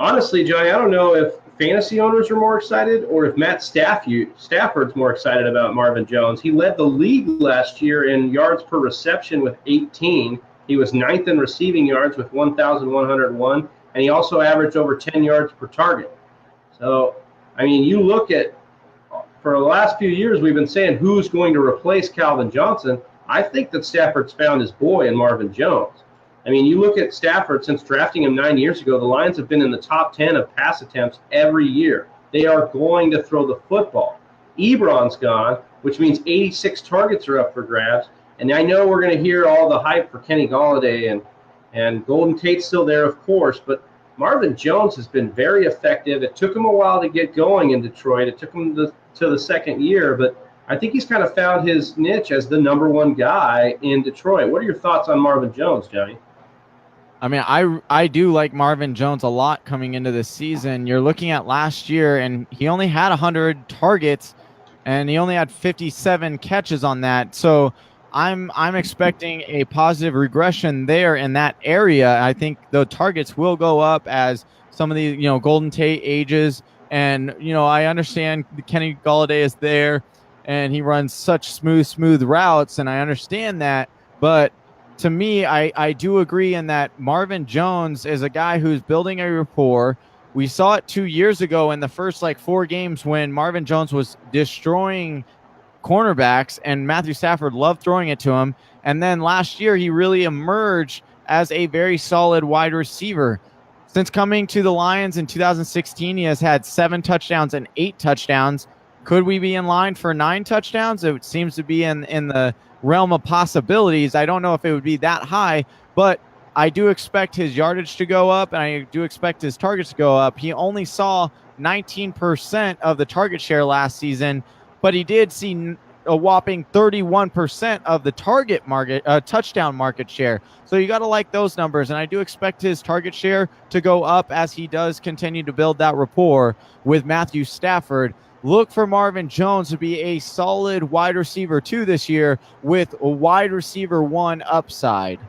Honestly, Johnny, I don't know if fantasy owners are more excited or if Stafford's more excited about Marvin Jones. He led the league last year in yards per reception with 18. He was ninth in receiving yards with 1,101, and he also averaged over 10 yards per target. So, I mean, you look at, for the last few years, we've been saying who's going to replace Calvin Johnson. I think that Stafford's found his boy in Marvin Jones. I mean, you look at Stafford, since drafting him 9 years ago, the Lions have been in the top 10 of pass attempts every year. They are going to throw the football. Ebron's gone, which means 86 targets are up for grabs. And I know we're going to hear all the hype for Kenny Golladay, and Golden Tate's still there, of course, but Marvin Jones has been very effective. It took him a while to get going in Detroit. It took him to the second year, but I think he's kind of found his niche as the number one guy in Detroit. What are your thoughts on Marvin Jones, Johnny? I mean, I do like Marvin Jones a lot coming into this season. You're looking at last year, and he only had 100 targets, and he only had 57 catches on that. So I'm expecting a positive regression there in that area. I think the targets will go up as some of the Golden Tate ages, and I understand Kenny Golladay is there, and he runs such smooth routes, and I understand that, but to me, I do agree in that Marvin Jones is a guy who's building a rapport. We saw it 2 years ago in the first 4 games when Marvin Jones was destroying cornerbacks and Matthew Stafford loved throwing it to him. And then last year, he really emerged as a very solid wide receiver. Since coming to the Lions in 2016, he has had 7 touchdowns and 8 touchdowns. Could we be in line for 9 touchdowns? It seems to be in the realm of possibilities. I don't know if it would be that high, but I do expect his yardage to go up, and I do expect his targets to go up. He only saw 19% of the target share last season, but he did see a whopping 31% of the target market touchdown market share. So you got to like those numbers, and I do expect his target share to go up as he does continue to build that rapport with Matthew Stafford. Look for Marvin Jones to be a solid wide receiver 2 this year with a wide receiver 1 upside.